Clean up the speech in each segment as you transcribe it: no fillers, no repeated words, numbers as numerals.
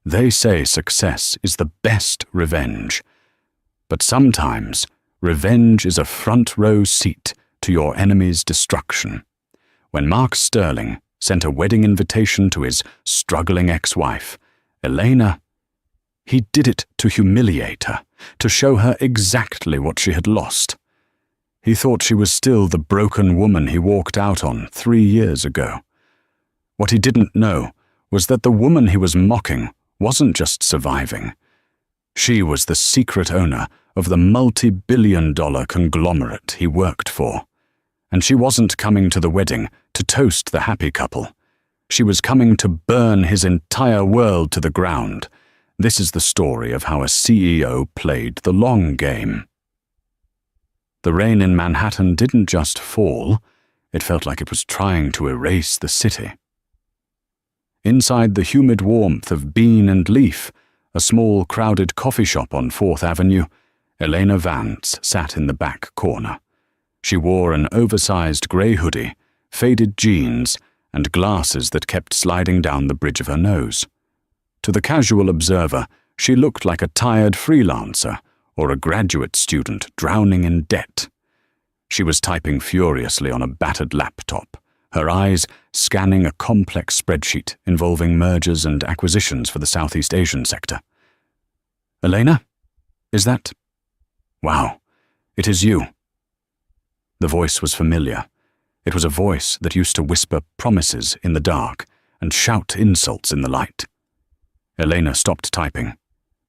They say success is the best revenge. But sometimes, revenge is a front-row seat to your enemy's destruction. When Mark Sterling sent a wedding invitation to his struggling ex-wife, Elena, he did it to humiliate her, to show her exactly what she had lost. He thought she was still the broken woman he walked out on 3 years ago. What he didn't know was that the woman he was mocking wasn't just surviving. She was the secret owner of the multi-billion-dollar conglomerate he worked for. And she wasn't coming to the wedding to toast the happy couple. She was coming to burn his entire world to the ground. This is the story of how a CEO played the long game. The rain in Manhattan didn't just fall, it felt like it was trying to erase the city. Inside the humid warmth of Bean and Leaf, a small crowded coffee shop on 4th Avenue, Elena Vance sat in the back corner. She wore an oversized grey hoodie, faded jeans, and glasses that kept sliding down the bridge of her nose. To the casual observer, she looked like a tired freelancer or a graduate student drowning in debt. She was typing furiously on a battered laptop, her eyes scanning a complex spreadsheet involving mergers and acquisitions for the Southeast Asian sector. "Elena? Is that? Wow, it is you." The voice was familiar. It was a voice that used to whisper promises in the dark and shout insults in the light. Elena stopped typing.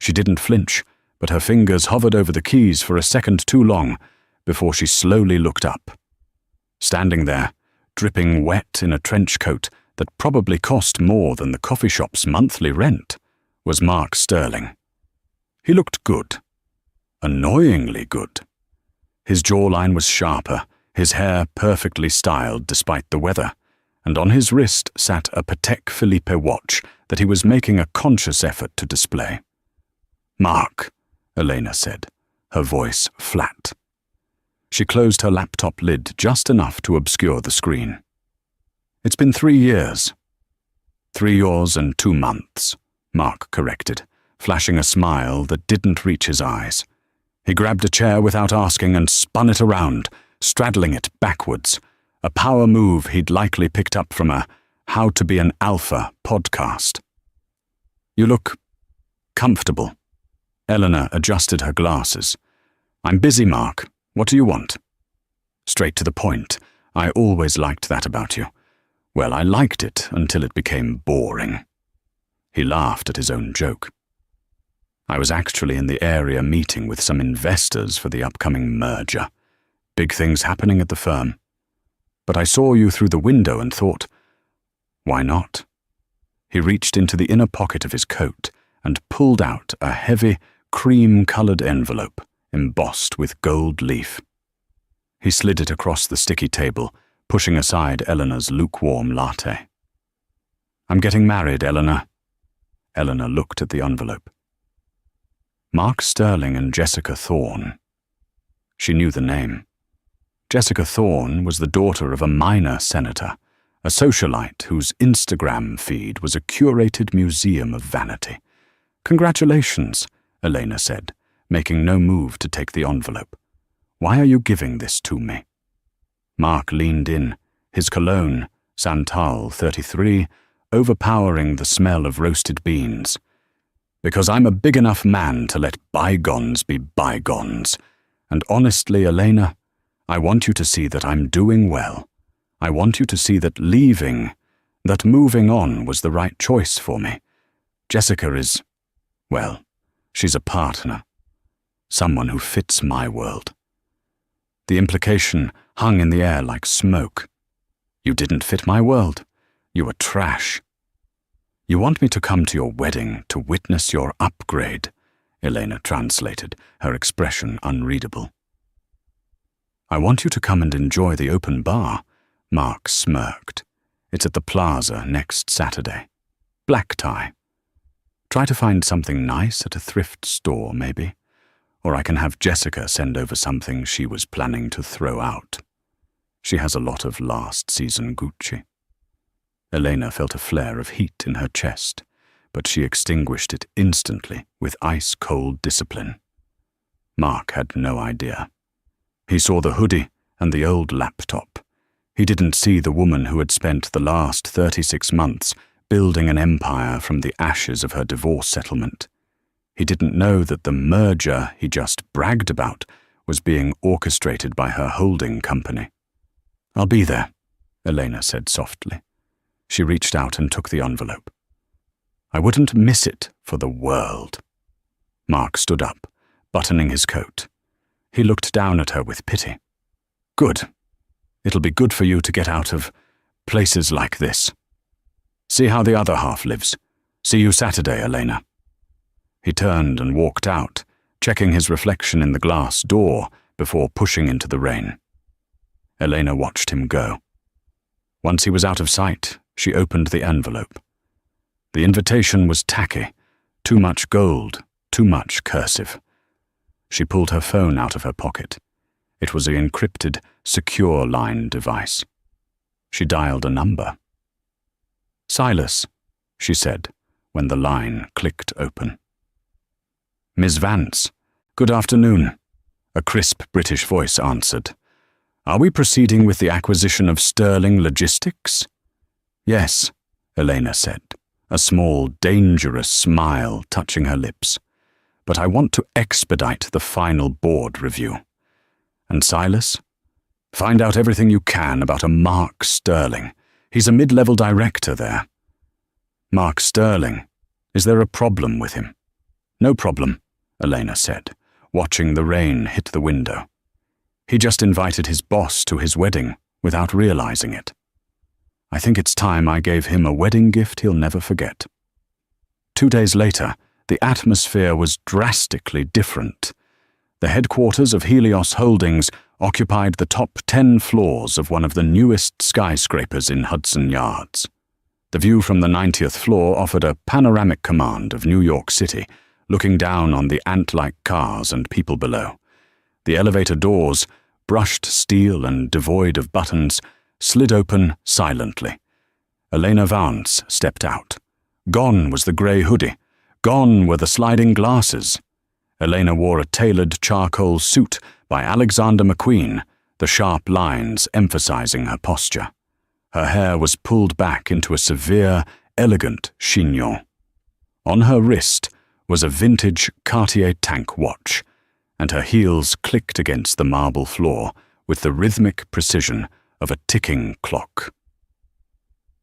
She didn't flinch, but her fingers hovered over the keys for a second too long before she slowly looked up. Standing there, dripping wet in a trench coat that probably cost more than the coffee shop's monthly rent, was Mark Sterling. He looked good. Annoyingly good. His jawline was sharper, his hair perfectly styled despite the weather, and on his wrist sat a Patek Philippe watch that he was making a conscious effort to display. "Mark," Elena said, her voice flat. She closed her laptop lid just enough to obscure the screen. "It's been 3 years." 3 years and 2 months, Mark corrected, flashing a smile that didn't reach his eyes. He grabbed a chair without asking and spun it around, straddling it backwards, a power move he'd likely picked up from a How to Be an Alpha podcast. "You look comfortable." Eleanor adjusted her glasses. "I'm busy, Mark. What do you want?" Straight to the point. I always liked that about you. Well, I liked it until it became boring. He laughed at his own joke. "I was actually in the area meeting with some investors for the upcoming merger. Big things happening at the firm. But I saw you through the window and thought, why not?" He reached into the inner pocket of his coat and pulled out a heavy, cream-colored envelope embossed with gold leaf. He slid it across the sticky table, pushing aside Eleanor's lukewarm latte. "I'm getting married, Eleanor." Eleanor looked at the envelope. Mark Sterling and Jessica Thorne. She knew the name. Jessica Thorne was the daughter of a minor senator, a socialite whose Instagram feed was a curated museum of vanity. "Congratulations," Elena said, making no move to take the envelope. "Why are you giving this to me?" Mark leaned in, his cologne, Santal 33, overpowering the smell of roasted beans. "Because I'm a big enough man to let bygones be bygones. And honestly, Elena, I want you to see that I'm doing well. I want you to see that leaving, that moving on was the right choice for me. Jessica is, well, she's a partner. Someone who fits my world." The implication hung in the air like smoke. "You didn't fit my world. You were trash." "You want me to come to your wedding to witness your upgrade," Elena translated, her expression unreadable. "I want you to come and enjoy the open bar," Mark smirked. "It's at the plaza next Saturday. Black tie. Try to find something nice at a thrift store, maybe. Or I can have Jessica send over something she was planning to throw out. She has a lot of last season Gucci." Elena felt a flare of heat in her chest, but she extinguished it instantly with ice-cold discipline. Mark had no idea. He saw the hoodie and the old laptop. He didn't see the woman who had spent the last 36 months building an empire from the ashes of her divorce settlement. He didn't know that the merger he just bragged about was being orchestrated by her holding company. "I'll be there," Elena said softly. She reached out and took the envelope. "I wouldn't miss it for the world." Mark stood up, buttoning his coat. He looked down at her with pity. "Good. It'll be good for you to get out of places like this. See how the other half lives. See you Saturday, Elena." He turned and walked out, checking his reflection in the glass door before pushing into the rain. Elena watched him go. Once he was out of sight, she opened the envelope. The invitation was tacky, too much gold, too much cursive. She pulled her phone out of her pocket. It was an encrypted, secure line device. She dialed a number. "Silas," she said, when the line clicked open. "Miss Vance, good afternoon," a crisp British voice answered. "Are we proceeding with the acquisition of Sterling Logistics?" "Yes," Elena said, a small, dangerous smile touching her lips. "But I want to expedite the final board review. And Silas, find out everything you can about a Mark Sterling. He's a mid-level director there." "Mark Sterling? Is there a problem with him?" "No problem," Elena said, watching the rain hit the window. "He just invited his boss to his wedding without realizing it. I think it's time I gave him a wedding gift he'll never forget." 2 days later, the atmosphere was drastically different. The headquarters of Helios Holdings occupied the top 10 floors of one of the newest skyscrapers in Hudson Yards. The view from the 90th floor offered a panoramic command of New York City, looking down on the ant-like cars and people below. The elevator doors, brushed steel and devoid of buttons, slid open silently. Elena Vance stepped out. Gone was the grey hoodie. Gone were the sliding glasses. Elena wore a tailored charcoal suit by Alexander McQueen, the sharp lines emphasizing her posture. Her hair was pulled back into a severe, elegant chignon. On her wrist was a vintage Cartier tank watch, and her heels clicked against the marble floor with the rhythmic precision of a ticking clock.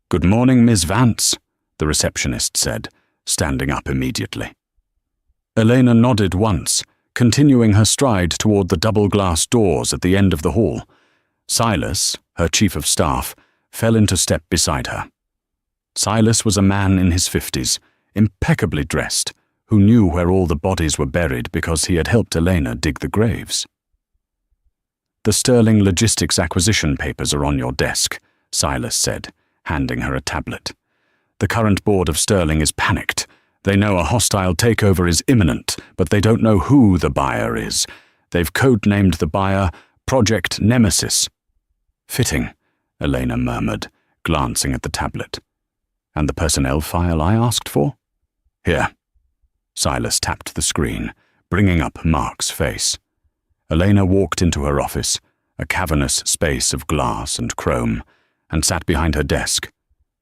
"Good morning, Miss Vance," the receptionist said, standing up immediately. Elena nodded once, continuing her stride toward the double-glass doors at the end of the hall. Silas, her chief of staff, fell into step beside her. Silas was a man in his 50s, impeccably dressed, who knew where all the bodies were buried because he had helped Elena dig the graves. "The Sterling Logistics acquisition papers are on your desk," Silas said, handing her a tablet. "The current board of Sterling is panicked. They know a hostile takeover is imminent, but they don't know who the buyer is. They've codenamed the buyer Project Nemesis." "Fitting," Elena murmured, glancing at the tablet. "And the personnel file I asked for?" "Here." Silas tapped the screen, bringing up Mark's face. Elena walked into her office, a cavernous space of glass and chrome, and sat behind her desk.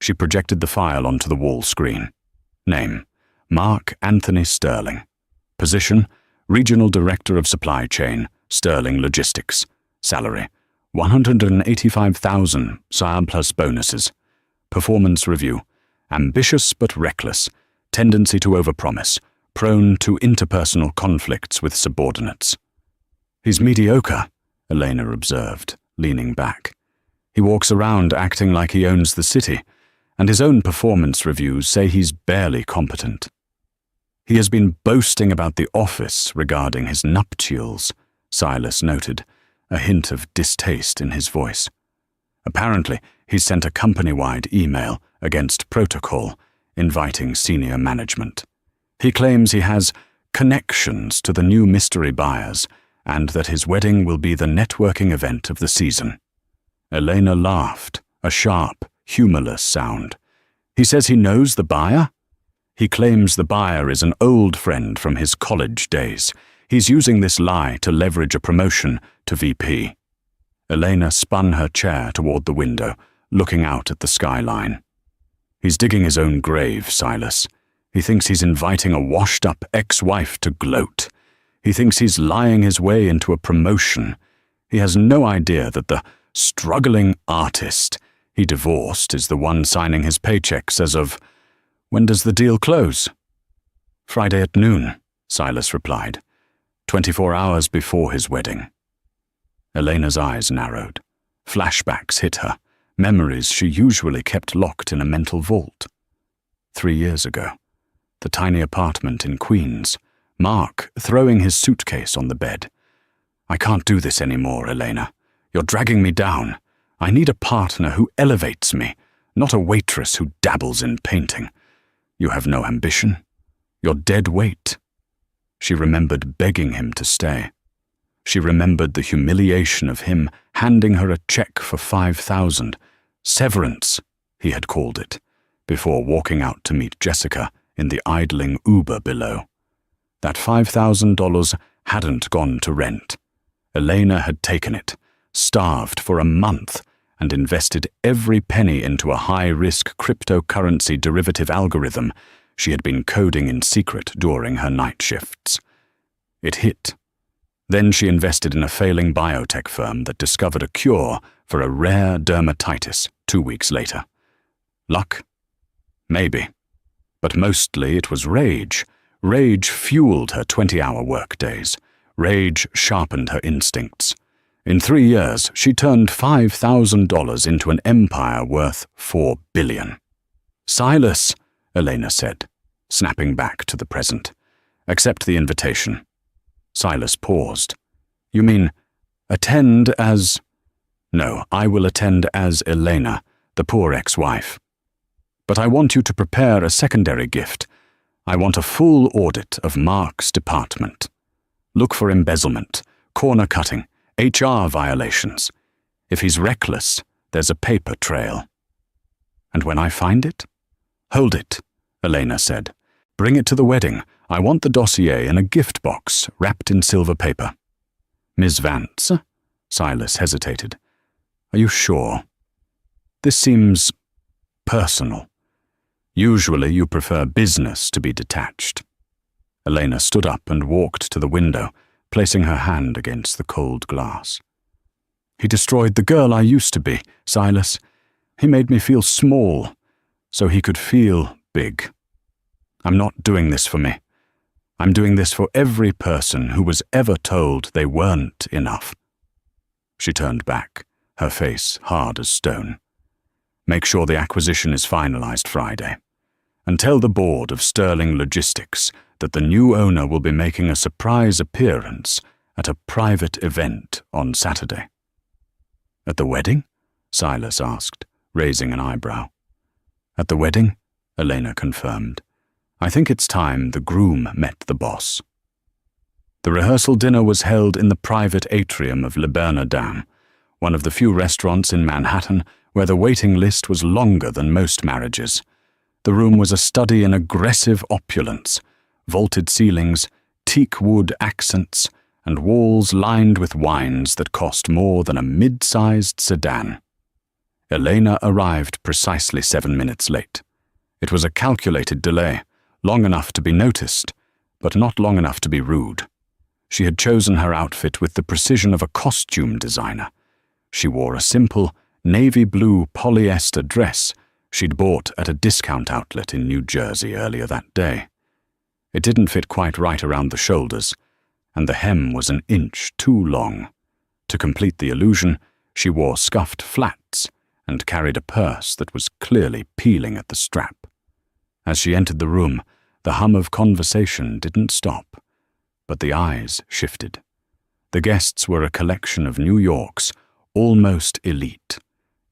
She projected the file onto the wall screen. Name: Mark Anthony Sterling. Position: Regional Director of Supply Chain, Sterling Logistics. Salary: $185,000, SIAM plus bonuses. Performance review: ambitious but reckless, tendency to overpromise, prone to interpersonal conflicts with subordinates. "He's mediocre," Elena observed, leaning back. "He walks around acting like he owns the city, and his own performance reviews say he's barely competent. He has been boasting about the office regarding his nuptials," Silas noted, a hint of distaste in his voice. "Apparently, he sent a company-wide email against protocol, inviting senior management. He claims he has connections to the new mystery buyers and that his wedding will be the networking event of the season." Elena laughed, a sharp, humorless sound. "He says he knows the buyer?" He claims the buyer is an old friend from his college days. He's using this lie to leverage a promotion to VP. Elena spun her chair toward the window, looking out at the skyline. He's digging his own grave, Silas. He thinks he's inviting a washed-up ex-wife to gloat. He thinks he's lying his way into a promotion. He has no idea that the struggling artist he divorced is the one signing his paychecks as of, when does the deal close? Friday at noon, Silas replied, 24 hours before his wedding. Elena's eyes narrowed. Flashbacks hit her, memories she usually kept locked in a mental vault. 3 years ago, the tiny apartment in Queens, Mark throwing his suitcase on the bed. I can't do this anymore, Elena. You're dragging me down. I need a partner who elevates me, not a waitress who dabbles in painting. You have no ambition. You're dead weight. She remembered begging him to stay. She remembered the humiliation of him handing her a check for $5,000, severance, he had called it, before walking out to meet Jessica in the idling Uber below. That $5,000 hadn't gone to rent. Elena had taken it, starved for a month, and invested every penny into a high-risk cryptocurrency derivative algorithm she had been coding in secret during her night shifts. It hit. Then she invested in a failing biotech firm that discovered a cure for a rare dermatitis 2 weeks later. Luck? Maybe. But mostly it was rage. Rage fueled her 20-hour workdays. Rage sharpened her instincts. In 3 years, she turned $5,000 into an empire worth $4 billion. Silas, Elena said, snapping back to the present. Accept the invitation. Silas paused. You mean, attend as... No, I will attend as Elena, the poor ex-wife. But I want you to prepare a secondary gift. I want a full audit of Mark's department. Look for embezzlement, corner cutting, HR violations. If he's reckless, there's a paper trail. And when I find it? Hold it, Elena said. Bring it to the wedding. I want the dossier in a gift box wrapped in silver paper. Ms. Vance? Silas hesitated. Are you sure? This seems personal. Usually you prefer business to be detached. Elena stood up and walked to the window, placing her hand against the cold glass. He destroyed the girl I used to be, Silas. He made me feel small, so he could feel big. I'm not doing this for me. I'm doing this for every person who was ever told they weren't enough. She turned back, her face hard as stone. Make sure the acquisition is finalized Friday. And tell the board of Sterling Logistics that the new owner will be making a surprise appearance at a private event on Saturday. At the wedding? Silas asked, raising an eyebrow. At the wedding? Elena confirmed. I think it's time the groom met the boss. The rehearsal dinner was held in the private atrium of Le Bernardin, one of the few restaurants in Manhattan where the waiting list was longer than most marriages. The room was a study in aggressive opulence, vaulted ceilings, teak wood accents, and walls lined with wines that cost more than a mid-sized sedan. Elena arrived precisely 7 minutes late. It was a calculated delay, long enough to be noticed, but not long enough to be rude. She had chosen her outfit with the precision of a costume designer. She wore a simple, navy blue polyester dress she'd bought at a discount outlet in New Jersey earlier that day. It didn't fit quite right around the shoulders, and the hem was an inch too long. To complete the illusion, she wore scuffed flats and carried a purse that was clearly peeling at the strap. As she entered the room, the hum of conversation didn't stop, but the eyes shifted. The guests were a collection of New York's almost elite,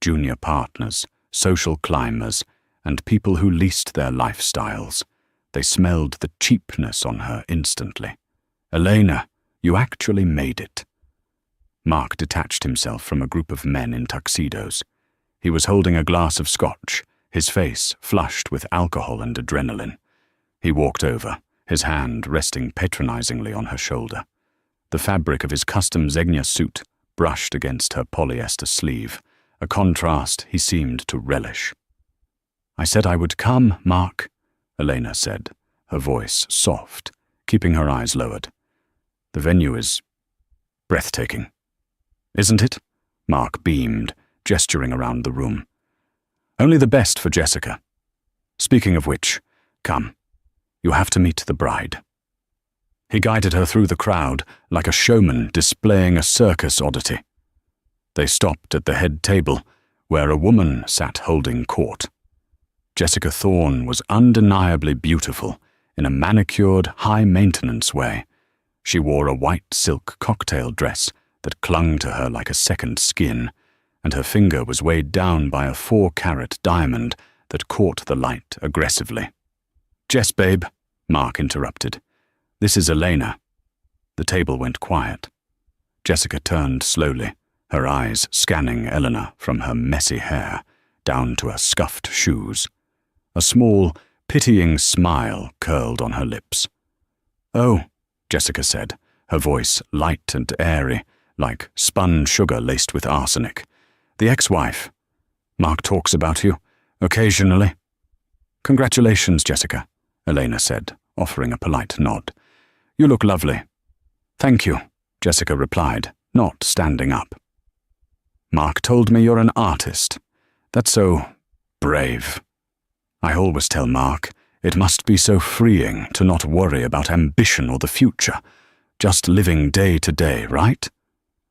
junior partners, social climbers, and people who leased their lifestyles. They smelled the cheapness on her instantly. Elena, you actually made it. Mark detached himself from a group of men in tuxedos. He was holding a glass of scotch, his face flushed with alcohol and adrenaline. He walked over, his hand resting patronizingly on her shoulder. The fabric of his custom Zegna suit brushed against her polyester sleeve, a contrast he seemed to relish. "I said I would come, Mark," Elena said, her voice soft, keeping her eyes lowered. "The venue is breathtaking, isn't it?" Mark beamed, gesturing around the room. "Only the best for Jessica. Speaking of which, come, you have to meet the bride." He guided her through the crowd like a showman displaying a circus oddity. They stopped at the head table, where a woman sat holding court. Jessica Thorne was undeniably beautiful in a manicured, high-maintenance way. She wore a white silk cocktail dress that clung to her like a second skin, and her finger was weighed down by a 4-carat diamond that caught the light aggressively. "Jess, babe," Mark interrupted. "This is Elena." The table went quiet. Jessica turned slowly, her eyes scanning Eleanor from her messy hair down to her scuffed shoes. A small, pitying smile curled on her lips. "Oh," Jessica said, her voice light and airy, like spun sugar laced with arsenic. "The ex-wife. Mark talks about you, occasionally." "Congratulations, Jessica," Elena said, offering a polite nod. "You look lovely." "Thank you," Jessica replied, not standing up. "Mark told me you're an artist. That's so brave. I always tell Mark it must be so freeing to not worry about ambition or the future, just living day to day, right?"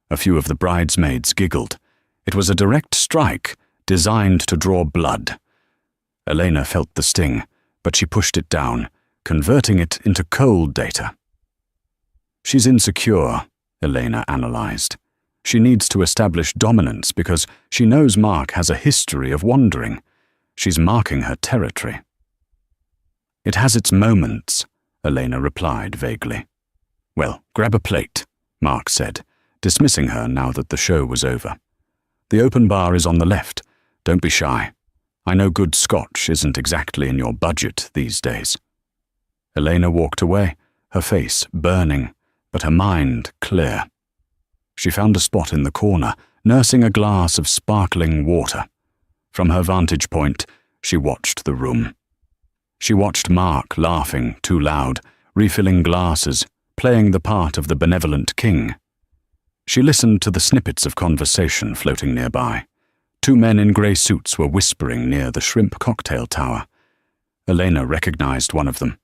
A few of the bridesmaids giggled. It was a direct strike, designed to draw blood. Elena felt the sting, but she pushed it down, converting it into cold data. "She's insecure," Elena analyzed. "She needs to establish dominance because she knows Mark has a history of wandering. She's marking her territory." "It has its moments," Elena replied vaguely. "Well, grab a plate," Mark said, dismissing her now that the show was over. "The open bar is on the left. Don't be shy. I know good scotch isn't exactly in your budget these days." Elena walked away, her face burning, but her mind clear. She found a spot in the corner, nursing a glass of sparkling water. From her vantage point, she watched the room. She watched Mark laughing too loud, refilling glasses, playing the part of the benevolent king. She listened to the snippets of conversation floating nearby. 2 men in grey suits were whispering near the shrimp cocktail tower. Elena recognized one of them.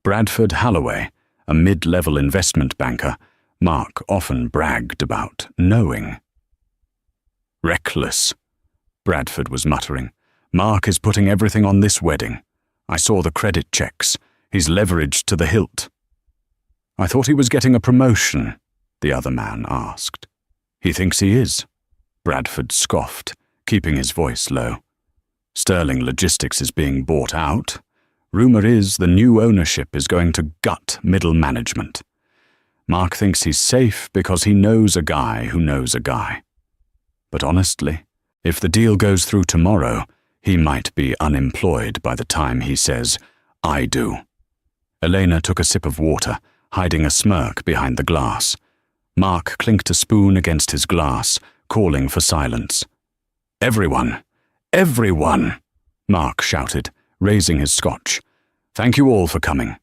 Bradford Halloway, a mid-level investment banker, Mark often bragged about knowing. "Reckless," Bradford was muttering. "Mark is putting everything on this wedding. I saw the credit checks. He's leveraged to the hilt." "I thought he was getting a promotion," the other man asked. "He thinks he is," Bradford scoffed, keeping his voice low. "Sterling Logistics is being bought out. Rumor is the new ownership is going to gut middle management. Mark thinks he's safe because he knows a guy who knows a guy. But honestly, if the deal goes through tomorrow, he might be unemployed by the time he says, 'I do.'" Elena took a sip of water, hiding a smirk behind the glass. Mark clinked a spoon against his glass, calling for silence. "Everyone! Everyone!" Mark shouted, raising his scotch. "Thank you all for coming.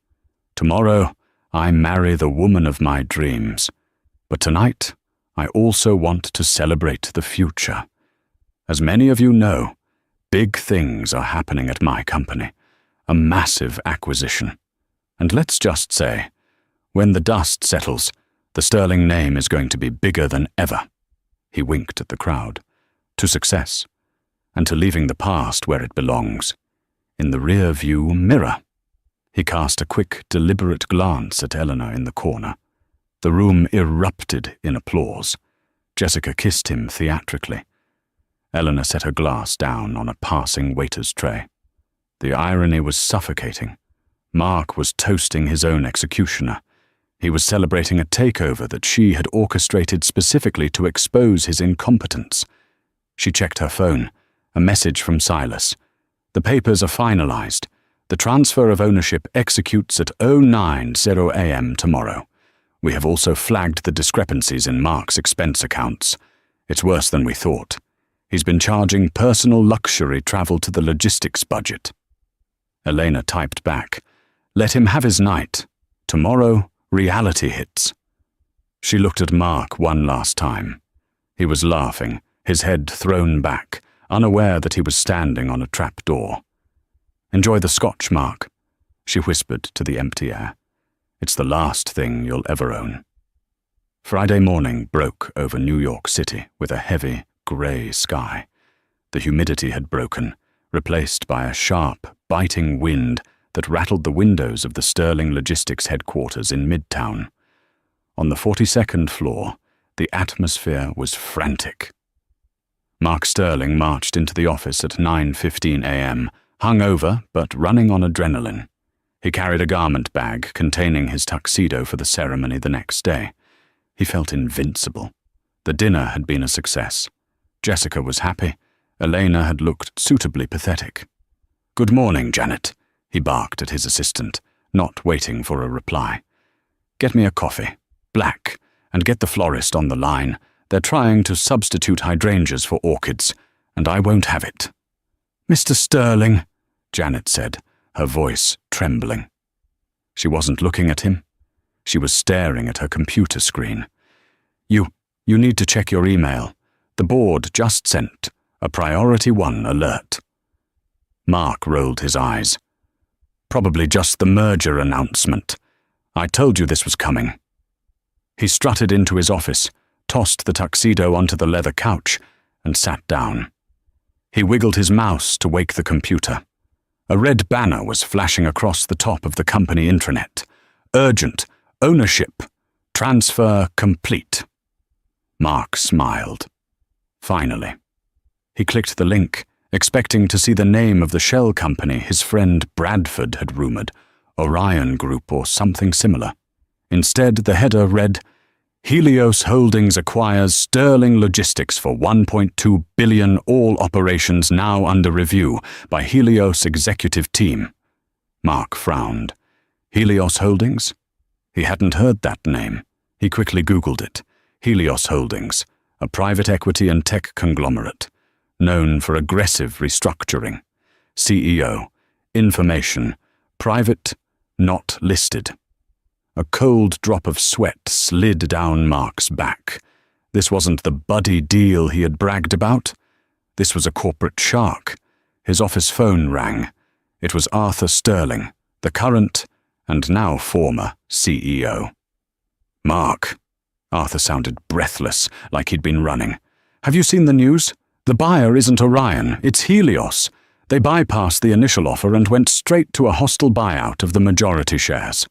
Tomorrow, I marry the woman of my dreams. But tonight, I also want to celebrate the future. As many of you know, big things are happening at my company, a massive acquisition. And let's just say, when the dust settles, the Sterling name is going to be bigger than ever." He winked at the crowd. "To success, and to leaving the past where it belongs, in the rear-view mirror." He cast a quick, deliberate glance at Eleanor in the corner. The room erupted in applause. Jessica kissed him theatrically. Eleanor set her glass down on a passing waiter's tray. The irony was suffocating. Mark was toasting his own executioner. He was celebrating a takeover that she had orchestrated specifically to expose his incompetence. She checked her phone. A message from Silas. "The papers are finalized. The transfer of ownership executes at 09:00 a.m. tomorrow. We have also flagged the discrepancies in Mark's expense accounts. It's worse than we thought. He's been charging personal luxury travel to the logistics budget." Elena typed back, "Let him have his night. Tomorrow, reality hits." She looked at Mark one last time. He was laughing, his head thrown back, unaware that he was standing on a trap door. "Enjoy the scotch, Mark," she whispered to the empty air. "It's the last thing you'll ever own." Friday morning broke over New York City with a heavy, grey sky. The humidity had broken, replaced by a sharp, biting wind that rattled the windows of the Sterling Logistics headquarters in Midtown. On the 42nd floor, the atmosphere was frantic. Mark Sterling marched into the office at 9:15 a.m., hungover but running on adrenaline. He carried a garment bag containing his tuxedo for the ceremony the next day. He felt invincible. The dinner had been a success. Jessica was happy. Elena had looked suitably pathetic. "Good morning, Janet," he barked at his assistant, not waiting for a reply. "Get me a coffee, black, and get the florist on the line. They're trying to substitute hydrangeas for orchids, and I won't have it." "Mr. Sterling," Janet said, her voice trembling. She wasn't looking at him. She was staring at her computer screen. You need to check your email. The board just sent a Priority 1 alert." Mark rolled his eyes. "Probably just the merger announcement. I told you this was coming." He strutted into his office, tossed the tuxedo onto the leather couch, and sat down. He wiggled his mouse to wake the computer. A red banner was flashing across the top of the company intranet. "Urgent. Ownership. Transfer complete." Mark smiled. Finally. He clicked the link, expecting to see the name of the shell company his friend Bradford had rumored, Orion Group or something similar. Instead, the header read, "Helios Holdings acquires Sterling Logistics for $1.2 billion, all operations now under review by Helios executive team." Mark frowned. Helios Holdings? He hadn't heard that name. He quickly Googled it. Helios Holdings, a private equity and tech conglomerate, known for aggressive restructuring. CEO, information, private, not listed. A cold drop of sweat slid down Mark's back. This wasn't the buddy deal he had bragged about. This was a corporate shark. His office phone rang. It was Arthur Sterling, the current and now former CEO. "Mark," Arthur sounded breathless, like he'd been running. "Have you seen the news? The buyer isn't Orion, it's Helios. They bypassed the initial offer and went straight to a hostile buyout of the majority shares."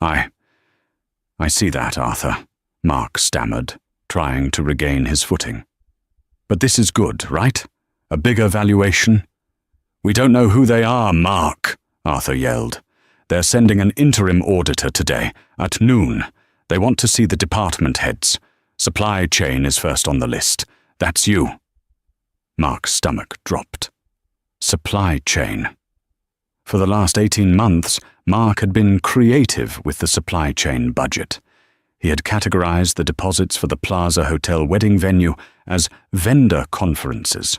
I see that, Arthur," Mark stammered, trying to regain his footing. "But this is good, right? A bigger valuation?" "We don't know who they are, Mark," Arthur yelled. "They're sending an interim auditor today, at noon. They want to see the department heads. Supply chain is first on the list. That's you." Mark's stomach dropped. Supply chain. For the last 18 months, Mark had been creative with the supply chain budget. He had categorized the deposits for the Plaza Hotel wedding venue as vendor conferences.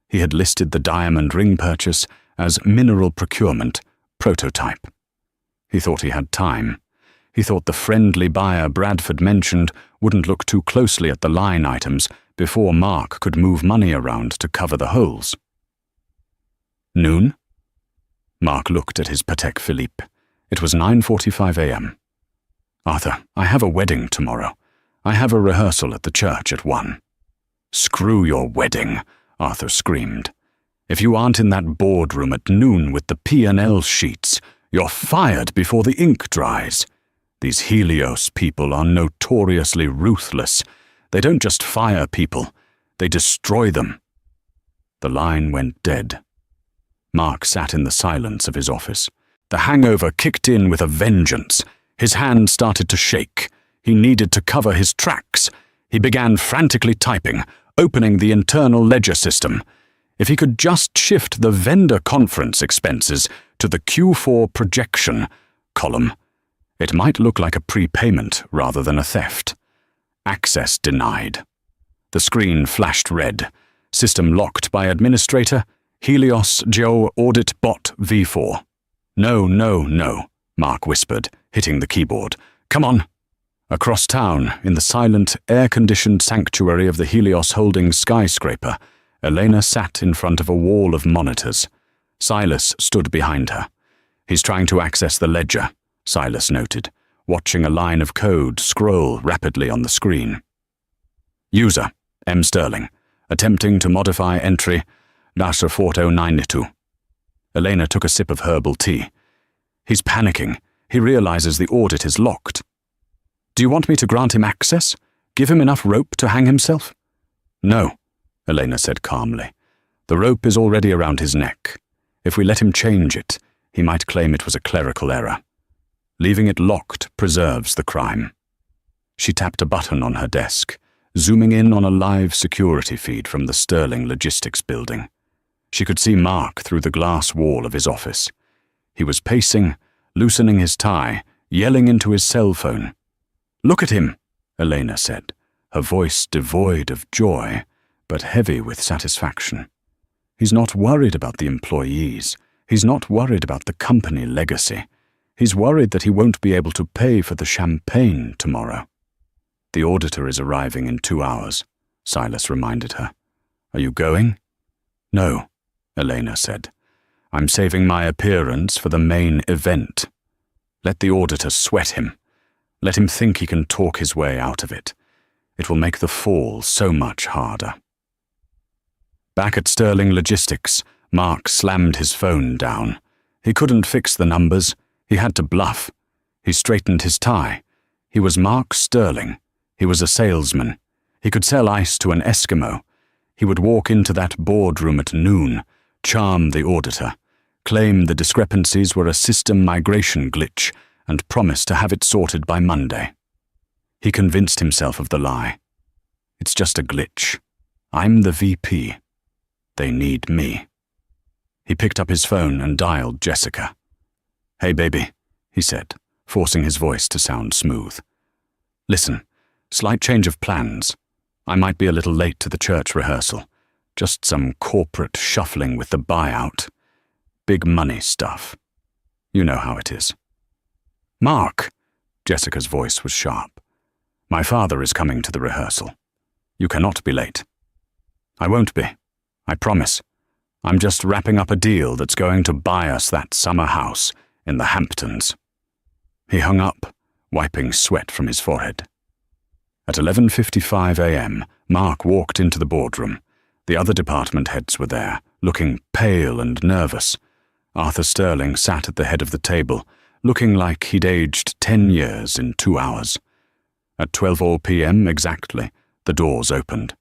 He had listed the diamond ring purchase as mineral procurement, prototype. He thought he had time. He thought the friendly buyer Bradford mentioned wouldn't look too closely at the line items before Mark could move money around to cover the holes. Noon? Mark looked at his Patek Philippe. It was 9:45 a.m. "Arthur, I have a wedding tomorrow. I have a rehearsal at the church at 1. "Screw your wedding," Arthur screamed. "If you aren't in that boardroom at noon with the P&L sheets, you're fired before the ink dries. These Helios people are notoriously ruthless. They don't just fire people, they destroy them." The line went dead. Mark sat in the silence of his office. The hangover kicked in with a vengeance. His hand started to shake. He needed to cover his tracks. He began frantically typing, opening the internal ledger system. If he could just shift the vendor conference expenses to the Q4 projection column, it might look like a prepayment rather than a theft. Access denied. The screen flashed red. System locked by administrator, Helios Geo Audit Bot V4. No, no, no, Mark whispered, hitting the keyboard. Come on. Across town, in the silent, air-conditioned sanctuary of the Helios Holdings skyscraper, Elena sat in front of a wall of monitors. Silas stood behind her. He's trying to access the ledger, Silas noted, watching a line of code scroll rapidly on the screen. User, M. Sterling, attempting to modify entry, -4092. Elena took a sip of herbal tea. He's panicking. He realizes the audit is locked. Do you want me to grant him access? Give him enough rope to hang himself? No, Elena said calmly. The rope is already around his neck. If we let him change it, he might claim it was a clerical error. Leaving it locked preserves the crime. She tapped a button on her desk, zooming in on a live security feed from the Sterling Logistics building. She could see Mark through the glass wall of his office. He was pacing, loosening his tie, yelling into his cell phone. Look at him, Elena said, her voice devoid of joy, but heavy with satisfaction. He's not worried about the employees. He's not worried about the company legacy. He's worried that he won't be able to pay for the champagne tomorrow. The auditor is arriving in 2 hours, Silas reminded her. Are you going? No, Elena said. I'm saving my appearance for the main event. Let the auditor sweat him. Let him think he can talk his way out of it. It will make the fall so much harder. Back at Sterling Logistics, Mark slammed his phone down. He couldn't fix the numbers. He had to bluff. He straightened his tie. He was Mark Sterling. He was a salesman. He could sell ice to an Eskimo. He would walk into that boardroom at noon, charm the auditor, claim the discrepancies were a system migration glitch, and promise to have it sorted by Monday. He convinced himself of the lie. It's just a glitch. I'm the VP. They need me. He picked up his phone and dialed Jessica. Hey, baby, he said, forcing his voice to sound smooth. Listen, slight change of plans. I might be a little late to the church rehearsal. Just some corporate shuffling with the buyout. Big money stuff. You know how it is. Mark, Jessica's voice was sharp. My father is coming to the rehearsal. You cannot be late. I won't be. I promise. I'm just wrapping up a deal that's going to buy us that summer house in the Hamptons. He hung up, wiping sweat from his forehead. At 11:55 a.m., Mark walked into the boardroom. The other department heads were there, looking pale and nervous. Arthur Sterling sat at the head of the table, looking like he'd aged 10 years in 2 hours. At 12 p.m. exactly, the doors opened.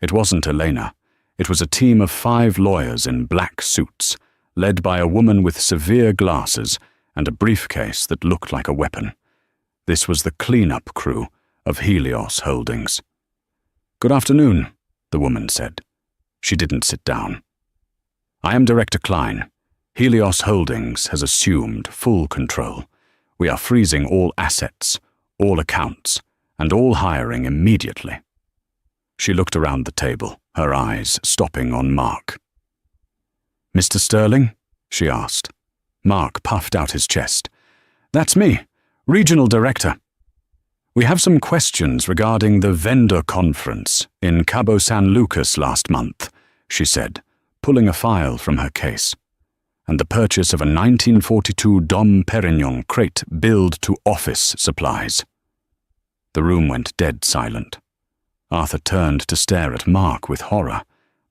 It wasn't Elena. It was a team of 5 lawyers in black suits, led by a woman with severe glasses and a briefcase that looked like a weapon. This was the cleanup crew of Helios Holdings. Good afternoon, the woman said. She didn't sit down. I am Director Klein. Helios Holdings has assumed full control. We are freezing all assets, all accounts, and all hiring immediately. She looked around the table, her eyes stopping on Mark. Mr. Sterling? She asked. Mark puffed out his chest. That's me, Regional Director. We have some questions regarding the vendor conference in Cabo San Lucas last month, she said, pulling a file from her case, and the purchase of a 1942 Dom Perignon crate billed to office supplies. The room went dead silent. Arthur turned to stare at Mark with horror.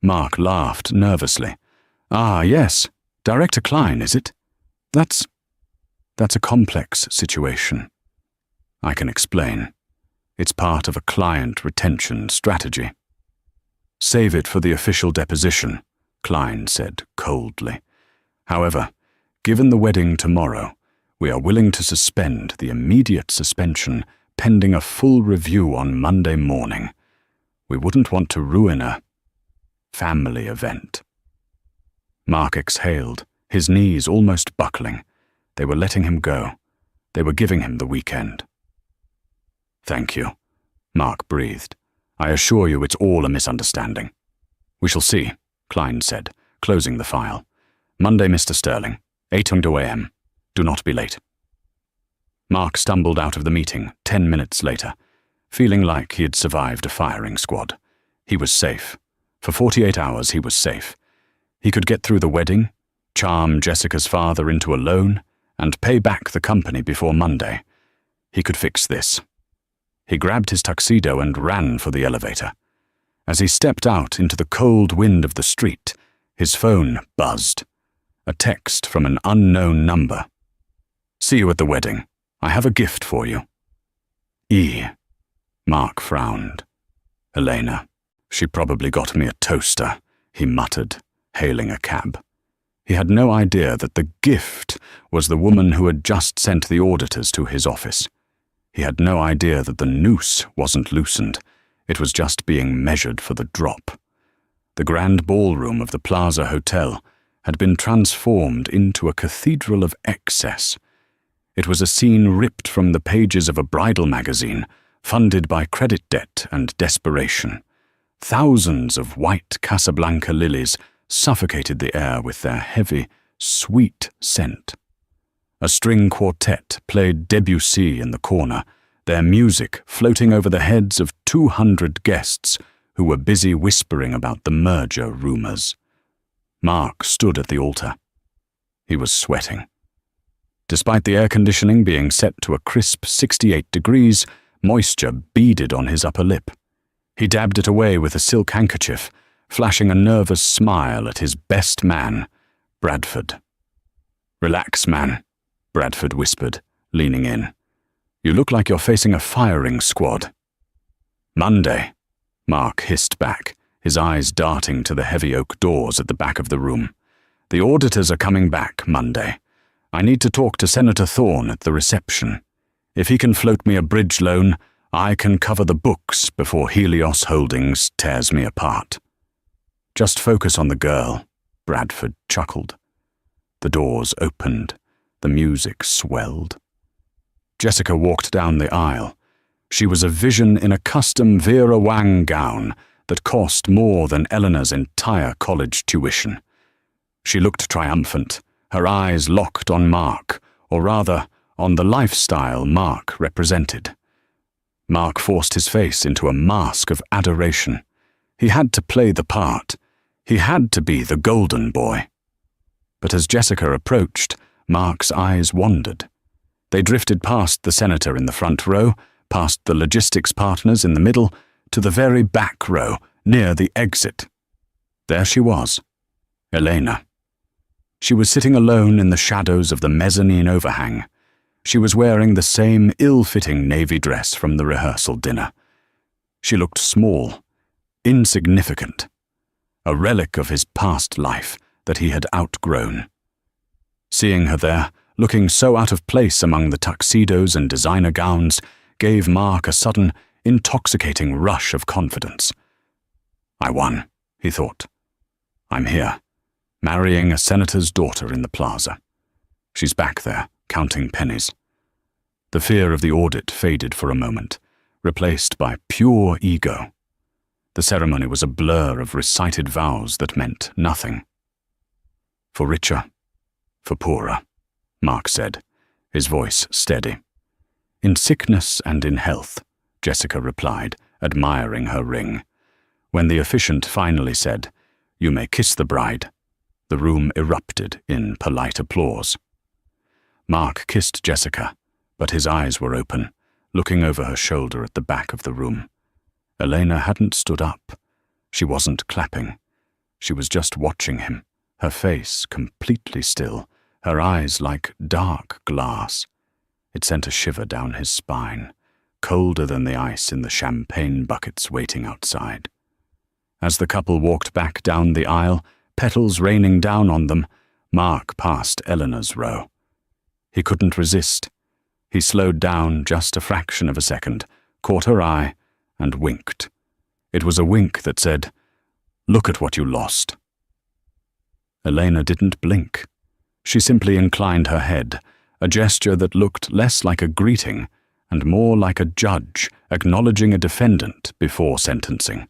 Mark laughed nervously. Ah, yes, Director Klein, is it? That's a complex situation. I can explain. It's part of a client retention strategy. Save it for the official deposition, Klein said coldly. However, given the wedding tomorrow, we are willing to suspend the immediate suspension pending a full review on Monday morning. We wouldn't want to ruin a family event. Mark exhaled, his knees almost buckling. They were letting him go. They were giving him the weekend. "Thank you," Mark breathed. "I assure you it's all a misunderstanding." "We shall see," Klein said, closing the file. "Monday, Mr. Sterling, 8:00 a.m. Do not be late." Mark stumbled out of the meeting 10 minutes later, feeling like he had survived a firing squad. He was safe. For 48 hours he was safe. He could get through the wedding, charm Jessica's father into a loan, and pay back the company before Monday. He could fix this. He grabbed his tuxedo and ran for the elevator. As he stepped out into the cold wind of the street, his phone buzzed. A text from an unknown number. "See you at the wedding. I have a gift for you." E. Mark frowned. "Elena. She probably got me a toaster," he muttered, hailing a cab. He had no idea that the gift was the woman who had just sent the auditors to his office. He had no idea that the noose wasn't loosened. It was just being measured for the drop. The grand ballroom of the Plaza Hotel had been transformed into a cathedral of excess. It was a scene ripped from the pages of a bridal magazine, funded by credit debt and desperation. Thousands of white Casablanca lilies suffocated the air with their heavy, sweet scent. A string quartet played Debussy in the corner, their music floating over the heads of 200 guests who were busy whispering about the merger rumors. Mark stood at the altar. He was sweating. Despite the air conditioning being set to a crisp 68 degrees, moisture beaded on his upper lip. He dabbed it away with a silk handkerchief, flashing a nervous smile at his best man, Bradford. "Relax, man," Bradford whispered, leaning in. "You look like you're facing a firing squad." "Monday," Mark hissed back, his eyes darting to the heavy oak doors at the back of the room. "The auditors are coming back Monday. I need to talk to Senator Thorne at the reception. If he can float me a bridge loan, I can cover the books before Helios Holdings tears me apart." "Just focus on the girl," Bradford chuckled. The doors opened. The music swelled. Jessica walked down the aisle. She was a vision in a custom Vera Wang gown that cost more than Eleanor's entire college tuition. She looked triumphant, her eyes locked on Mark, or rather, on the lifestyle Mark represented. Mark forced his face into a mask of adoration. He had to play the part. He had to be the golden boy. But as Jessica approached, Mark's eyes wandered. They drifted past the senator in the front row, past the logistics partners in the middle, to the very back row, near the exit. There she was, Elena. She was sitting alone in the shadows of the mezzanine overhang. She was wearing the same ill-fitting navy dress from the rehearsal dinner. She looked small, insignificant, a relic of his past life that he had outgrown. Seeing her there, looking so out of place among the tuxedos and designer gowns, gave Mark a sudden, intoxicating rush of confidence. "I won," he thought. "I'm here, marrying a senator's daughter in the plaza. She's back there, counting pennies." The fear of the audit faded for a moment, replaced by pure ego. The ceremony was a blur of recited vows that meant nothing. "For richer, for poorer," Mark said, his voice steady. "In sickness and in health," Jessica replied, admiring her ring. When the officiant finally said, "You may kiss the bride," the room erupted in polite applause. Mark kissed Jessica, but his eyes were open, looking over her shoulder at the back of the room. Elena hadn't stood up. She wasn't clapping. She was just watching him, her face completely still, her eyes like dark glass. It sent a shiver down his spine, colder than the ice in the champagne buckets waiting outside. As the couple walked back down the aisle, petals raining down on them, Mark passed Eleanor's row. He couldn't resist. He slowed down just a fraction of a second, caught her eye, and winked. It was a wink that said, "Look at what you lost." Elena didn't blink. She simply inclined her head, a gesture that looked less like a greeting and more like a judge acknowledging a defendant before sentencing.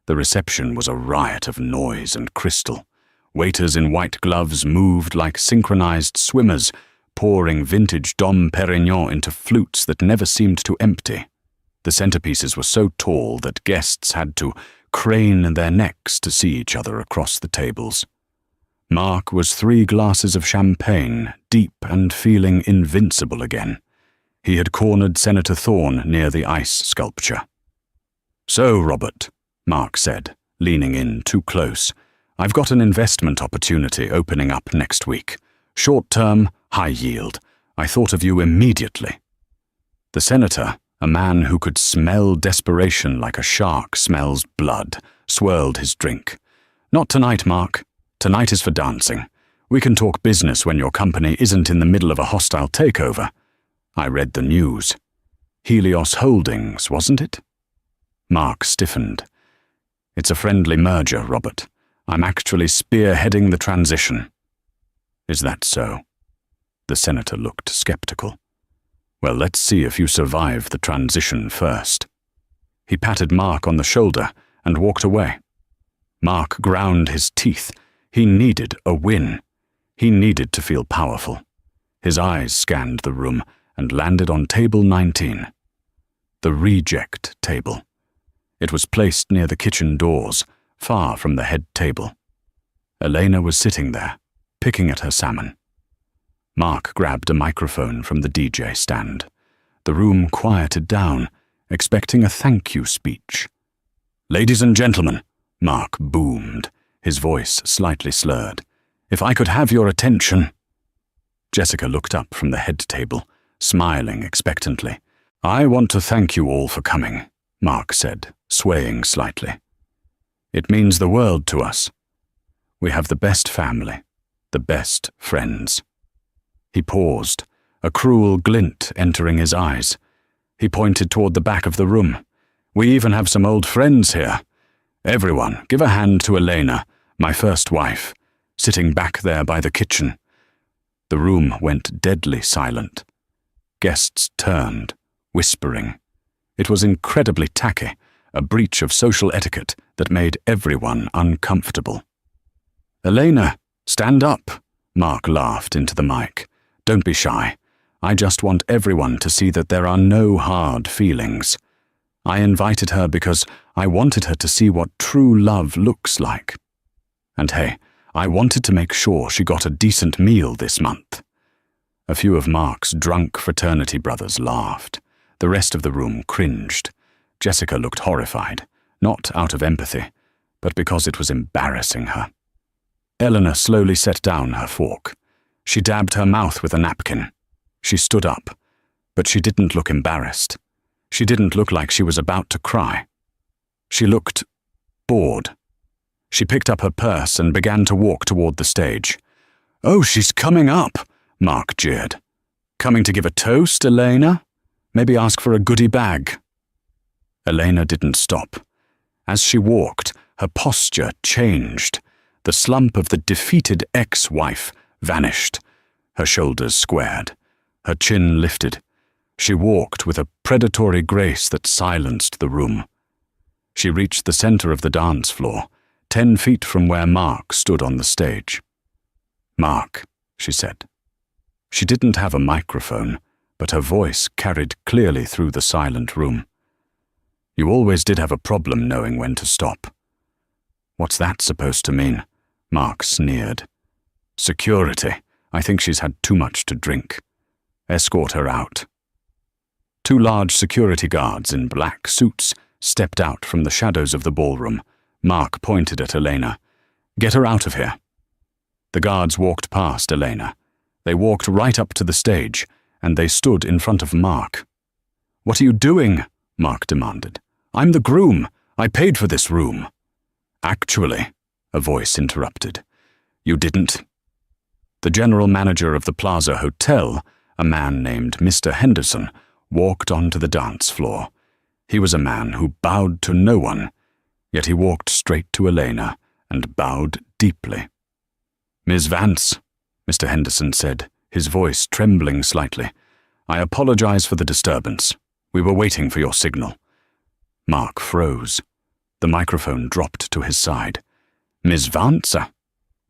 The reception was a riot of noise and crystal. Waiters in white gloves moved like synchronized swimmers, pouring vintage Dom Perignon into flutes that never seemed to empty. The centerpieces were so tall that guests had to crane their necks to see each other across the tables. Mark was 3 glasses of champagne, deep and feeling invincible again. He had cornered Senator Thorne near the ice sculpture. "So, Robert," Mark said, leaning in too close, "I've got an investment opportunity opening up next week. Short-term, high yield. I thought of you immediately." The senator, a man who could smell desperation like a shark smells blood, swirled his drink. "Not tonight, Mark. Tonight is for dancing. We can talk business when your company isn't in the middle of a hostile takeover. I read the news. Helios Holdings, wasn't it?" Mark stiffened. "It's a friendly merger, Robert. I'm actually spearheading the transition." "Is that so?" The senator looked skeptical. "Well, let's see if you survive the transition first." He patted Mark on the shoulder and walked away. Mark ground his teeth. He needed a win. He needed to feel powerful. His eyes scanned the room and landed on table 19. The reject table. It was placed near the kitchen doors, far from the head table. Elena was sitting there, picking at her salmon. Mark grabbed a microphone from the DJ stand. The room quieted down, expecting a thank you speech. "Ladies and gentlemen," Mark boomed, his voice slightly slurred, "if I could have your attention." Jessica looked up from the head table, smiling expectantly. "I want to thank you all for coming," Mark said, swaying slightly. "It means the world to us. We have the best family, the best friends." He paused, a cruel glint entering his eyes. He pointed toward the back of the room. "We even have some old friends here. Everyone, give a hand to Elena, my first wife, sitting back there by the kitchen." The room went deadly silent. Guests turned, whispering. It was incredibly tacky, a breach of social etiquette that made everyone uncomfortable. "Elena, stand up," Mark laughed into the mic. "Don't be shy. I just want everyone to see that there are no hard feelings. I invited her because I wanted her to see what true love looks like. And hey, I wanted to make sure she got a decent meal this month." A few of Mark's drunk fraternity brothers laughed. The rest of the room cringed. Jessica looked horrified, not out of empathy, but because it was embarrassing her. Eleanor slowly set down her fork. She dabbed her mouth with a napkin. She stood up, but she didn't look embarrassed. She didn't look like she was about to cry. She looked bored. She picked up her purse and began to walk toward the stage. "Oh, she's coming up," Mark jeered. "Coming to give a toast, Elena? Maybe ask for a goodie bag." Elena didn't stop. As she walked, her posture changed. The slump of the defeated ex-wife vanished. Her shoulders squared. Her chin lifted. She walked with a predatory grace that silenced the room. She reached the center of the dance floor, 10 feet from where Mark stood on the stage. "Mark," she said. She didn't have a microphone, but her voice carried clearly through the silent room. "You always did have a problem knowing when to stop." "What's that supposed to mean?" Mark sneered. "Security. I think she's had too much to drink. Escort her out." 2 large security guards in black suits stepped out from the shadows of the ballroom. Mark pointed at Elena. "Get her out of here." The guards walked past Elena. They walked right up to the stage, and they stood in front of Mark. "What are you doing?" Mark demanded. "I'm the groom. I paid for this room." "Actually," a voice interrupted, "you didn't." The general manager of the Plaza Hotel, a man named Mr. Henderson, walked onto the dance floor. He was a man who bowed to no one, yet he walked straight to Elena and bowed deeply. "Miss Vance," Mr. Henderson said, his voice trembling slightly. "I apologize for the disturbance. We were waiting for your signal." Mark froze. The microphone dropped to his side. "Miss Vance?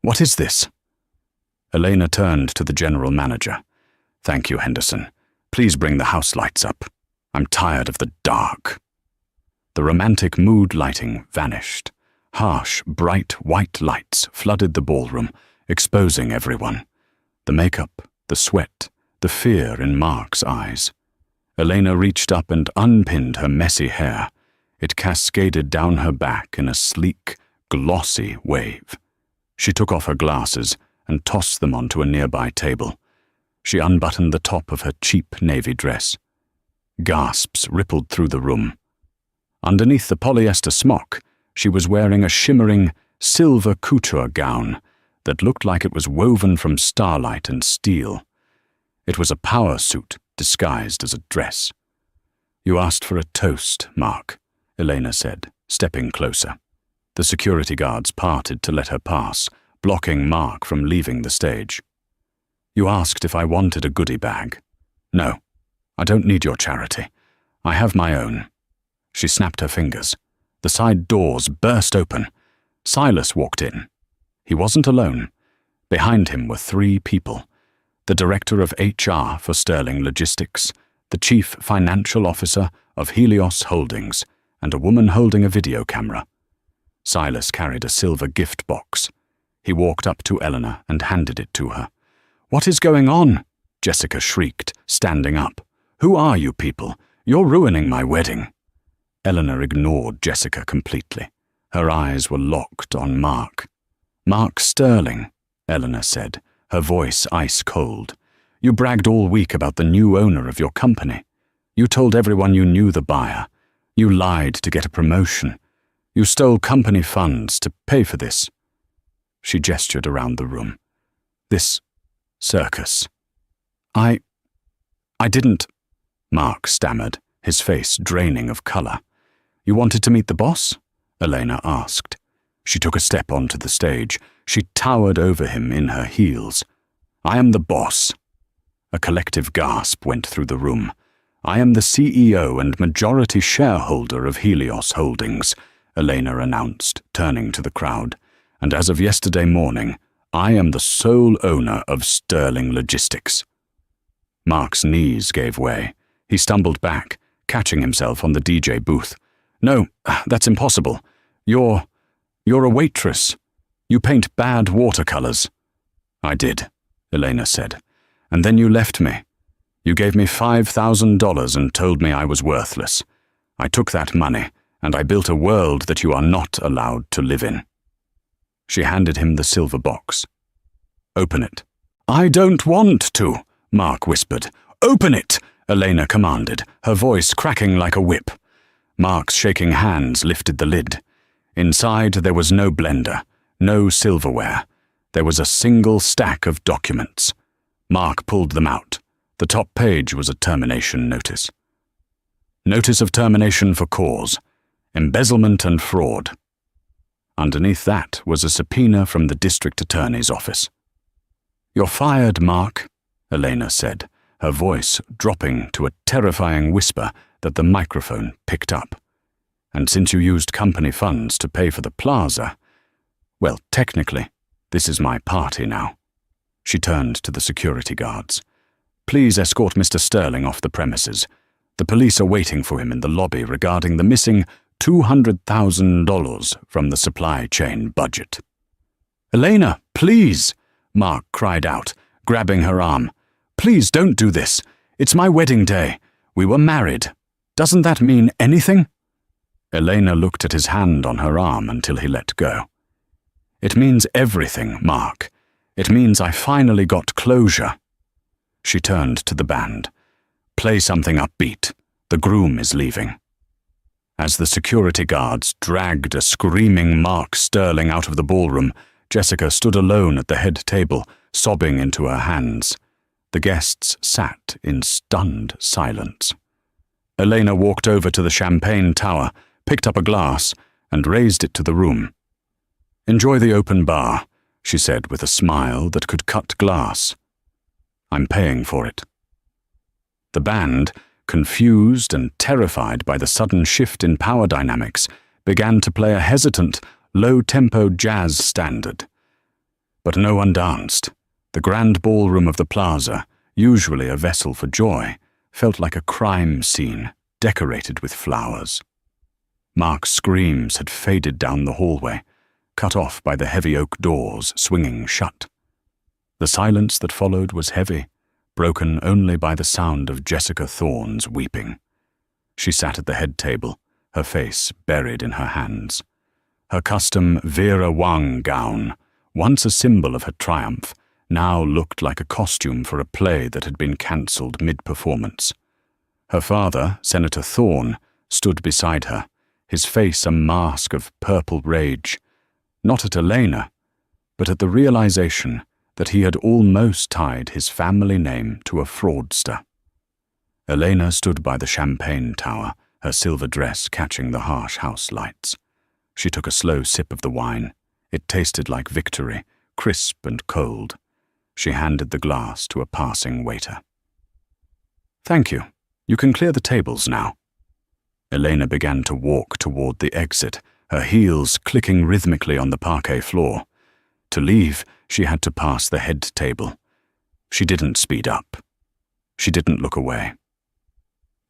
What is this?" Elena turned to the general manager. "Thank you, Henderson. Please bring the house lights up. I'm tired of the dark." The romantic mood lighting vanished. Harsh, bright white lights flooded the ballroom, exposing everyone. The makeup, the sweat, the fear in Mark's eyes. Elena reached up and unpinned her messy hair. It cascaded down her back in a sleek, glossy wave. She took off her glasses and tossed them onto a nearby table. She unbuttoned the top of her cheap navy dress. Gasps rippled through the room. Underneath the polyester smock, she was wearing a shimmering, silver couture gown that looked like it was woven from starlight and steel. It was a power suit disguised as a dress. "You asked for a toast, Mark," Elena said, stepping closer. The security guards parted to let her pass, blocking Mark from leaving the stage. "You asked if I wanted a goodie bag. No, I don't need your charity. I have my own." She snapped her fingers. The side doors burst open. Silas walked in. He wasn't alone. Behind him were 3 people: the director of HR for Sterling Logistics, the chief financial officer of Helios Holdings, and a woman holding a video camera. Silas carried a silver gift box. He walked up to Eleanor and handed it to her. "What is going on?" Jessica shrieked, standing up. "Who are you people? You're ruining my wedding." Eleanor ignored Jessica completely. Her eyes were locked on Mark. "Mark Sterling," Eleanor said, her voice ice-cold. "You bragged all week about the new owner of your company. You told everyone you knew the buyer. You lied to get a promotion. You stole company funds to pay for this." She gestured around the room. "This circus. I didn't," Mark stammered, his face draining of color. "You wanted to meet the boss?" Elena asked. She took a step onto the stage. She towered over him in her heels. "I am the boss." A collective gasp went through the room. "I am the CEO and majority shareholder of Helios Holdings," Elena announced, turning to the crowd. "And as of yesterday morning, I am the sole owner of Sterling Logistics." Mark's knees gave way. He stumbled back, catching himself on the DJ booth. "No, that's impossible. You're a waitress. You paint bad watercolors." "I did," Elena said. "And then you left me. You gave me $5,000 and told me I was worthless. I took that money, and I built a world that you are not allowed to live in." She handed him the silver box. "Open it." "I don't want to," Mark whispered. "Open it," Elena commanded, her voice cracking like a whip. Mark's shaking hands lifted the lid. Inside there was no blender, no silverware. There was a single stack of documents. Mark pulled them out. The top page was a termination notice. Notice of termination for cause: embezzlement and fraud. Underneath that was a subpoena from the district attorney's office. "You're fired, Mark," Elena said, her voice dropping to a terrifying whisper that the microphone picked up. "And since you used company funds to pay for the plaza, well, technically, this is my party now." She turned to the security guards. "Please escort Mr. Sterling off the premises. The police are waiting for him in the lobby regarding the missing $200,000 from the supply chain budget." "Elena, please!" Mark cried out, grabbing her arm. "Please don't do this. It's my wedding day. We were married. Doesn't that mean anything?" Elena looked at his hand on her arm until he let go. "It means everything, Mark. It means I finally got closure." She turned to the band. "Play something upbeat. The groom is leaving." As the security guards dragged a screaming Mark Sterling out of the ballroom, Jessica stood alone at the head table, sobbing into her hands. The guests sat in stunned silence. Elena walked over to the champagne tower, picked up a glass, and raised it to the room. "Enjoy the open bar. she said with a smile that could cut glass. I'm paying for it. The band, confused and terrified by the sudden shift in power dynamics, began to play a hesitant, low-tempo jazz standard. But no one danced. The grand ballroom of the plaza, usually a vessel for joy, felt like a crime scene, decorated with flowers. Mark's screams had faded down the hallway, cut off by the heavy oak doors swinging shut. The silence that followed was heavy, broken only by the sound of Jessica Thorne's weeping. She sat at the head table, her face buried in her hands. Her custom Vera Wang gown, once a symbol of her triumph, now looked like a costume for a play that had been cancelled mid-performance. Her father, Senator Thorne, stood beside her, his face a mask of purple rage, not at Elena, but at the realization that he had almost tied his family name to a fraudster. Elena stood by the champagne tower, her silver dress catching the harsh house lights. She took a slow sip of the wine. It tasted like victory, crisp and cold. She handed the glass to a passing waiter. Thank you. You can clear the tables now. Elena began to walk toward the exit, her heels clicking rhythmically on the parquet floor. To leave, she had to pass the head table. She didn't speed up. She didn't look away.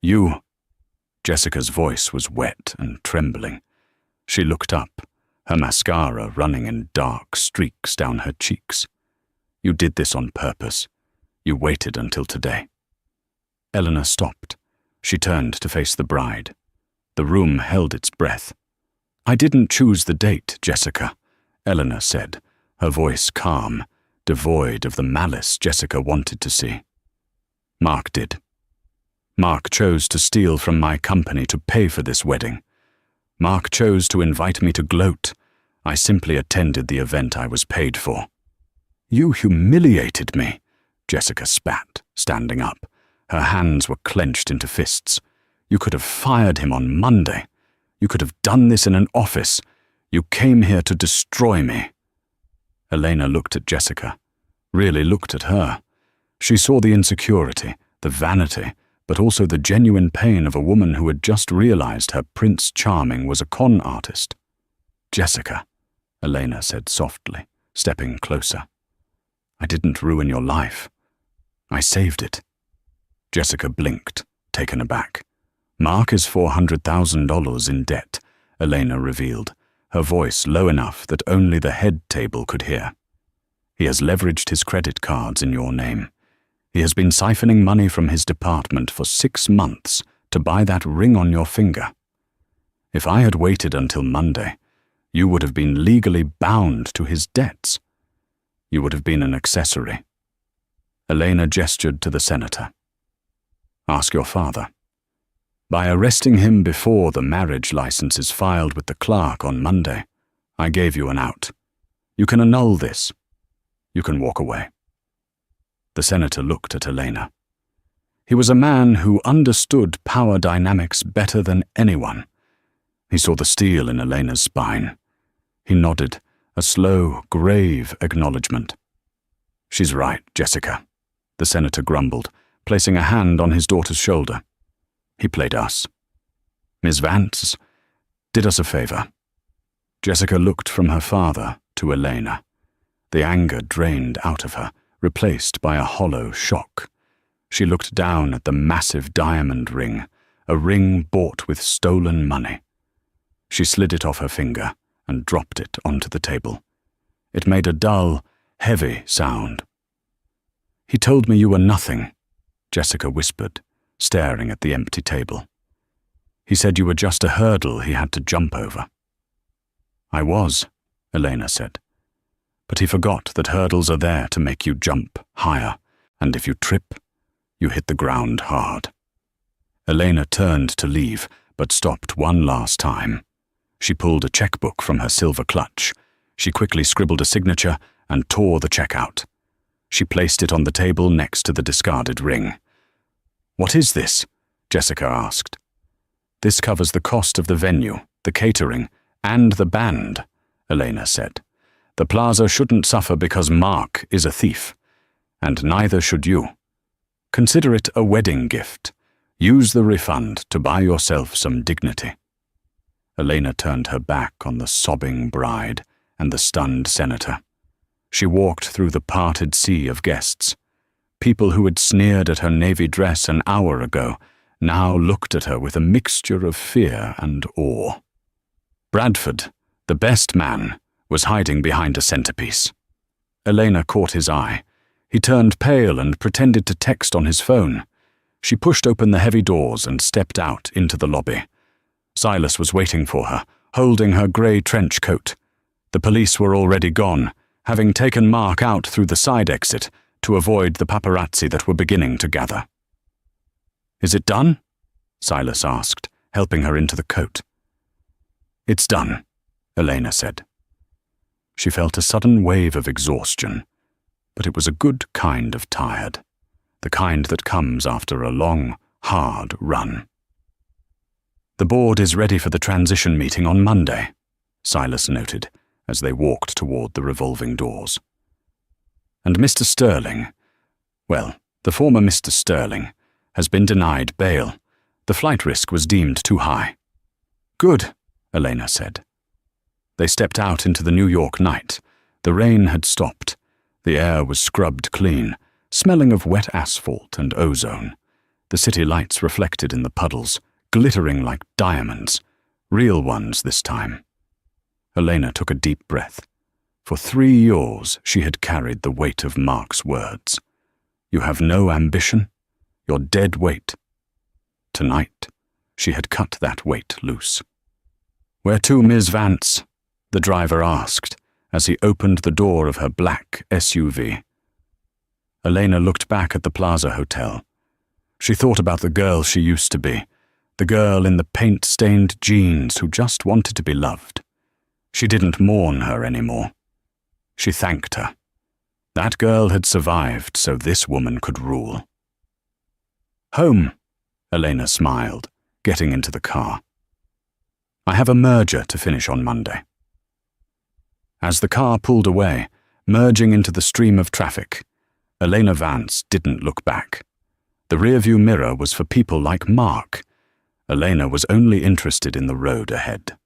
You. Jessica's voice was wet and trembling. She looked up, her mascara running in dark streaks down her cheeks. You did this on purpose. You waited until today. Eleanor stopped. She turned to face the bride. The room held its breath. I didn't choose the date, Jessica, Eleanor said, her voice calm, devoid of the malice Jessica wanted to see. Mark did. Mark chose to steal from my company to pay for this wedding. Mark chose to invite me to gloat. I simply attended the event I was paid for. You humiliated me, Jessica spat, standing up. Her hands were clenched into fists. You could have fired him on Monday. You could have done this in an office. You came here to destroy me. Elena looked at Jessica, really looked at her. She saw the insecurity, the vanity, but also the genuine pain of a woman who had just realized her Prince Charming was a con artist. Jessica, Elena said softly, stepping closer. I didn't ruin your life. I saved it. Jessica blinked, taken aback. Mark is $400,000 in debt, Elena revealed, her voice low enough that only the head table could hear. He has leveraged his credit cards in your name. He has been siphoning money from his department for 6 months to buy that ring on your finger. If I had waited until Monday, you would have been legally bound to his debts. You would have been an accessory. Elena gestured to the senator. Ask your father. By arresting him before the marriage license is filed with the clerk on Monday, I gave you an out. You can annul this. You can walk away. The senator looked at Elena. He was a man who understood power dynamics better than anyone. He saw the steel in Elena's spine. He nodded, a slow, grave acknowledgement. She's right, Jessica, the senator grumbled, placing a hand on his daughter's shoulder. He played us. Miss Vance did us a favor. Jessica looked from her father to Elena. The anger drained out of her, replaced by a hollow shock. She looked down at the massive diamond ring, a ring bought with stolen money. She slid it off her finger and dropped it onto the table. It made a dull, heavy sound. He told me you were nothing, Jessica whispered, staring at the empty table. He said you were just a hurdle he had to jump over. I was, Elena said. But he forgot that hurdles are there to make you jump higher, and if you trip, you hit the ground hard. Elena turned to leave, but stopped one last time. She pulled a checkbook from her silver clutch. She quickly scribbled a signature and tore the check out. She placed it on the table next to the discarded ring. What is this? Jessica asked. This covers the cost of the venue, the catering, and the band, Elena said. The plaza shouldn't suffer because Mark is a thief, and neither should you. Consider it a wedding gift. Use the refund to buy yourself some dignity." Elena turned her back on the sobbing bride and the stunned senator. She walked through the parted sea of guests. People who had sneered at her navy dress an hour ago now looked at her with a mixture of fear and awe. Bradford, the best man, was hiding behind a centerpiece. Elena caught his eye. He turned pale and pretended to text on his phone. She pushed open the heavy doors and stepped out into the lobby. Silas was waiting for her, holding her grey trench coat. The police were already gone, having taken Mark out through the side exit to avoid the paparazzi that were beginning to gather. "Is it done?" Silas asked, helping her into the coat. "It's done," Elena said. She felt a sudden wave of exhaustion, but it was a good kind of tired, the kind that comes after a long, hard run. "The board is ready for the transition meeting on Monday," Silas noted as they walked toward the revolving doors. "And Mr. Sterling, well, the former Mr. Sterling, has been denied bail. The flight risk was deemed too high." "Good," Elena said. They stepped out into the New York night. The rain had stopped. The air was scrubbed clean, smelling of wet asphalt and ozone. The city lights reflected in the puddles, glittering like diamonds, real ones this time. Elena took a deep breath. For 3 years she had carried the weight of Mark's words. "You have no ambition? You're dead weight." Tonight, she had cut that weight loose. "Where to, Ms. Vance?" the driver asked as he opened the door of her black SUV. Elena looked back at the Plaza Hotel. She thought about the girl she used to be, the girl in the paint-stained jeans who just wanted to be loved. She didn't mourn her anymore. She thanked her. That girl had survived so this woman could rule. "Home," Elena smiled, getting into the car. "I have a merger to finish on Monday." As the car pulled away, merging into the stream of traffic, Elena Vance didn't look back. The rearview mirror was for people like Mark. Elena was only interested in the road ahead.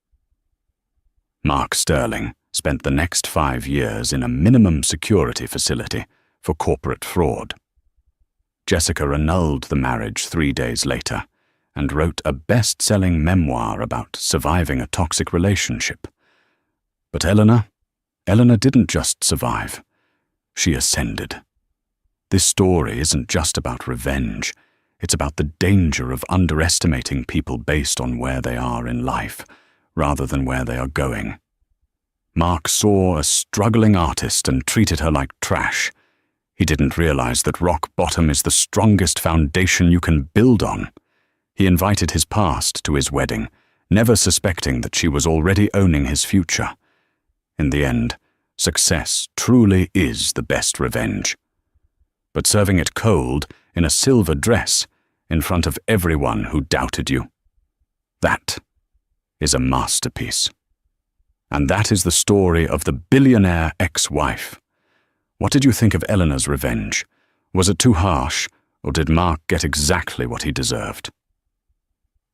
Mark Sterling spent the next 5 years in a minimum security facility for corporate fraud. Jessica annulled the marriage 3 days later and wrote a best-selling memoir about surviving a toxic relationship. But Eleanor didn't just survive. She ascended. This story isn't just about revenge. It's about the danger of underestimating people based on where they are in life, rather than where they are going. Mark saw a struggling artist and treated her like trash. He didn't realize that rock bottom is the strongest foundation you can build on. He invited his past to his wedding, never suspecting that she was already owning his future. In the end, success truly is the best revenge. But serving it cold, in a silver dress, in front of everyone who doubted you, that is a masterpiece. And that is the story of the billionaire ex-wife. What did you think of Eleanor's revenge? Was it too harsh, or did Mark get exactly what he deserved?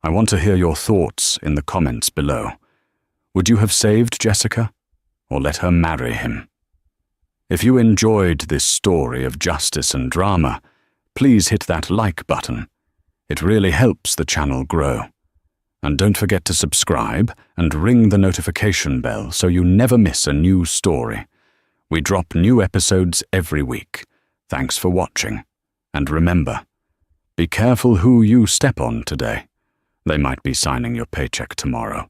I want to hear your thoughts in the comments below. Would you have saved Jessica, or let her marry him? If you enjoyed this story of justice and drama, please hit that like button. It really helps the channel grow. And don't forget to subscribe and ring the notification bell so you never miss a new story. We drop new episodes every week. Thanks for watching. And remember, be careful who you step on today. They might be signing your paycheck tomorrow.